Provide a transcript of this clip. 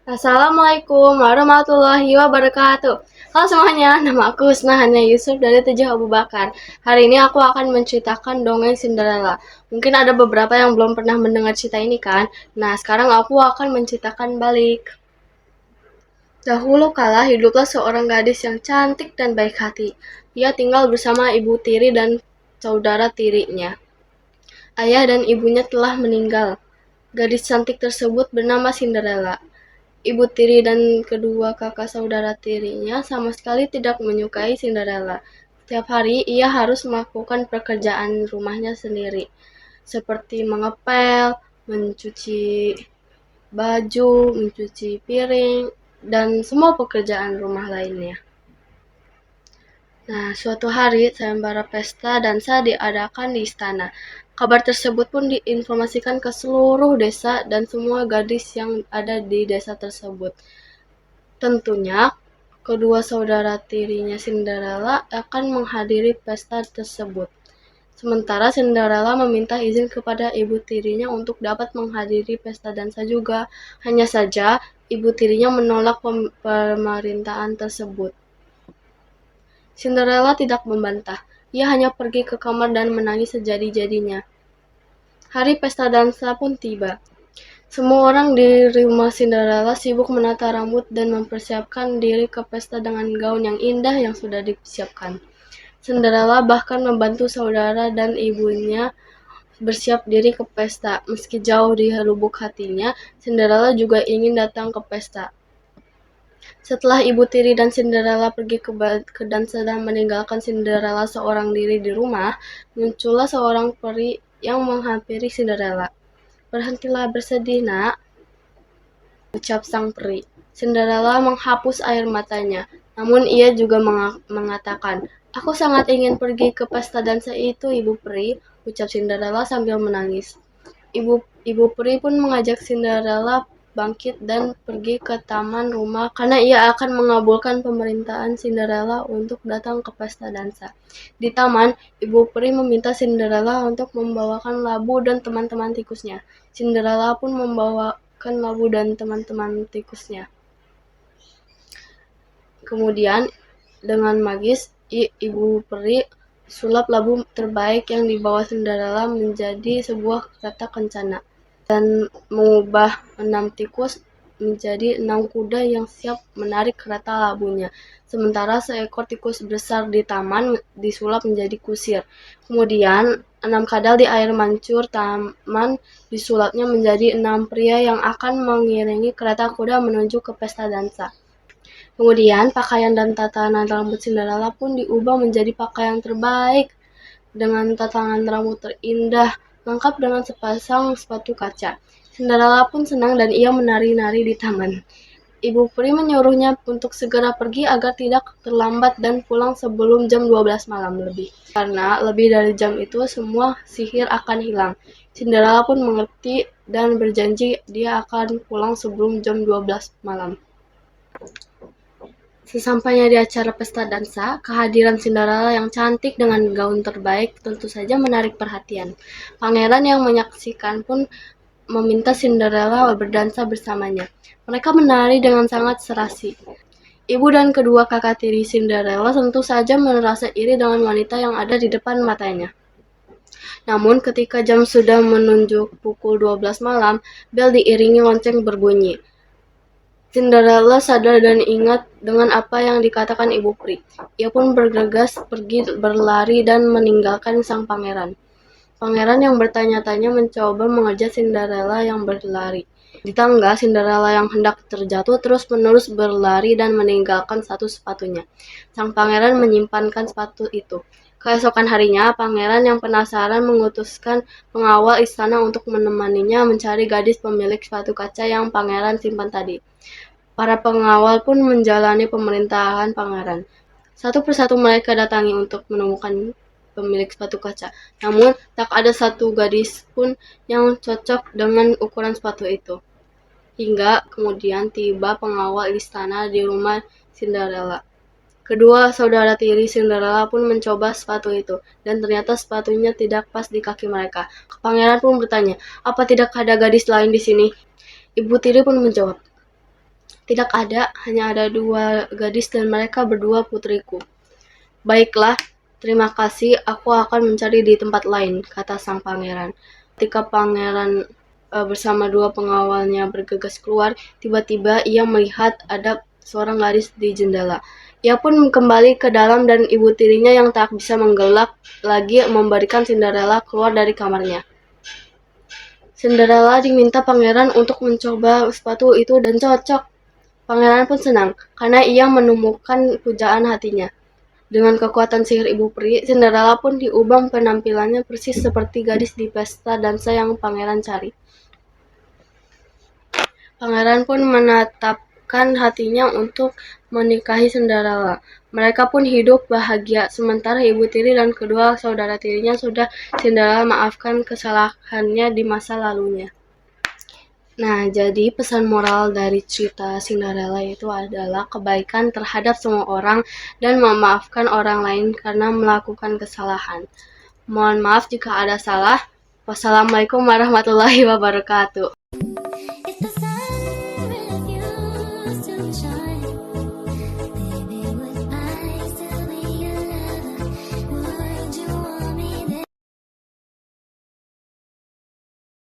Assalamualaikum warahmatullahi wabarakatuh. Halo semuanya, nama aku Husna Yusuf dari Tujuh Abu Bakar. Hari ini aku akan menceritakan dongeng Cinderella. Mungkin ada beberapa yang belum pernah mendengar cerita ini kan? Nah, sekarang aku akan menceritakan balik. Dahulu kala hiduplah seorang gadis yang cantik dan baik hati. Ia tinggal bersama ibu tiri dan saudara tirinya. Ayah dan ibunya telah meninggal. Gadis cantik tersebut bernama Cinderella. Ibu tiri dan kedua kakak saudara tirinya sama sekali tidak menyukai Cinderella. Setiap hari ia harus melakukan pekerjaan rumahnya sendiri, seperti mengepel, mencuci baju, mencuci piring, dan semua pekerjaan rumah lainnya. Nah, suatu hari sayembara pesta dansa diadakan di istana. Kabar tersebut pun diinformasikan ke seluruh desa dan semua gadis yang ada di desa tersebut. Tentunya, kedua saudara tirinya Cinderella akan menghadiri pesta tersebut. Sementara Cinderella meminta izin kepada ibu tirinya untuk dapat menghadiri pesta dansa juga. Hanya saja, ibu tirinya menolak pemerintahan tersebut. Cinderella tidak membantah. Ia hanya pergi ke kamar dan menangis sejadi-jadinya. Hari pesta dansa pun tiba. Semua orang di rumah Cinderella sibuk menata rambut dan mempersiapkan diri ke pesta dengan gaun yang indah yang sudah disiapkan. Cinderella bahkan membantu saudara dan ibunya bersiap diri ke pesta. Meski jauh di lubuk hatinya, Cinderella juga ingin datang ke pesta. Setelah ibu tiri dan Cinderella pergi ke dansa dan meninggalkan Cinderella seorang diri di rumah, muncullah seorang peri yang menghampiri Cinderella. "Berhentilah bersedih, nak," ucap sang peri. Cinderella menghapus air matanya, namun ia juga mengatakan, "Aku sangat ingin pergi ke pesta dansa itu, Ibu Peri," ucap Cinderella sambil menangis. Ibu peri pun mengajak Cinderella bangkit dan pergi ke taman rumah karena ia akan mengabulkan permintaan Cinderella untuk datang ke pesta dansa. Di taman, ibu peri meminta Cinderella untuk membawakan labu dan teman-teman tikusnya. Cinderella pun membawakan labu dan teman-teman tikusnya. Kemudian, dengan magis, ibu peri sulap labu terbaik yang dibawa Cinderella menjadi sebuah kereta kencana dan mengubah 6 tikus menjadi 6 kuda yang siap menarik kereta labunya. Sementara seekor tikus besar di taman disulap menjadi kusir. Kemudian 6 kadal di air mancur taman disulapnya menjadi 6 pria yang akan mengiringi kereta kuda menuju ke pesta dansa. Kemudian pakaian dan tatanan rambut Cinderella pun diubah menjadi pakaian terbaik dengan tatanan rambut terindah, lengkap dengan sepasang sepatu kaca. Cinderella pun senang dan ia menari-nari di taman. Ibu peri menyuruhnya untuk segera pergi agar tidak terlambat dan pulang sebelum jam 12 malam lebih. Karena lebih dari jam itu semua sihir akan hilang. Cinderella pun mengerti dan berjanji dia akan pulang sebelum jam 12 malam. Sesampainya di acara pesta dansa, kehadiran Cinderella yang cantik dengan gaun terbaik tentu saja menarik perhatian. Pangeran yang menyaksikan pun meminta Cinderella berdansa bersamanya. Mereka menari dengan sangat serasi. Ibu dan kedua kakak tiri Cinderella tentu saja merasa iri dengan wanita yang ada di depan matanya. Namun ketika jam sudah menunjuk pukul 12 malam, bel diiringi lonceng berbunyi. Cinderella sadar dan ingat dengan apa yang dikatakan ibu peri. Ia pun bergegas pergi berlari dan meninggalkan sang pangeran. Pangeran yang bertanya-tanya mencoba mengejar Cinderella yang berlari. Di tangga, Cinderella yang hendak terjatuh terus-menerus berlari dan meninggalkan satu sepatunya. Sang pangeran menyimpankan sepatu itu. Keesokan harinya, pangeran yang penasaran mengutuskan pengawal istana untuk menemaninya mencari gadis pemilik sepatu kaca yang pangeran simpan tadi. Para pengawal pun menjalani pemerintahan pangeran. Satu persatu mereka datangi untuk menemukan pemilik sepatu kaca. Namun, tak ada satu gadis pun yang cocok dengan ukuran sepatu itu. Hingga kemudian tiba pengawal istana di rumah Cinderella. Kedua saudara tiri Cinderella pun mencoba sepatu itu, dan ternyata sepatunya tidak pas di kaki mereka. Pangeran pun bertanya, "Apa tidak ada gadis lain di sini?" Ibu tiri pun menjawab, Tidak ada, hanya ada 2 gadis dan mereka berdua putriku. Baiklah, terima kasih, aku akan mencari di tempat lain, kata sang pangeran. Ketika pangeran bersama 2 pengawalnya bergegas keluar, tiba-tiba ia melihat ada seorang gadis di jendela. Ia pun kembali ke dalam dan ibu tirinya yang tak bisa menggelak lagi memberikan Cinderella keluar dari kamarnya. Cinderella diminta pangeran untuk mencoba sepatu itu dan cocok. Pangeran pun senang, karena ia menemukan pujaan hatinya. Dengan kekuatan sihir ibu peri, Cinderella pun diubah penampilannya persis seperti gadis di pesta dansa yang pangeran cari. Pangeran pun menetapkan hatinya untuk menikahi Cinderella. Mereka pun hidup bahagia, sementara ibu tiri dan kedua saudara tirinya sudah Cinderella maafkan kesalahannya di masa lalunya. Nah, jadi pesan moral dari cerita Cinderella itu adalah kebaikan terhadap semua orang dan memaafkan orang lain karena melakukan kesalahan. Mohon maaf jika ada salah. Wassalamualaikum warahmatullahi wabarakatuh.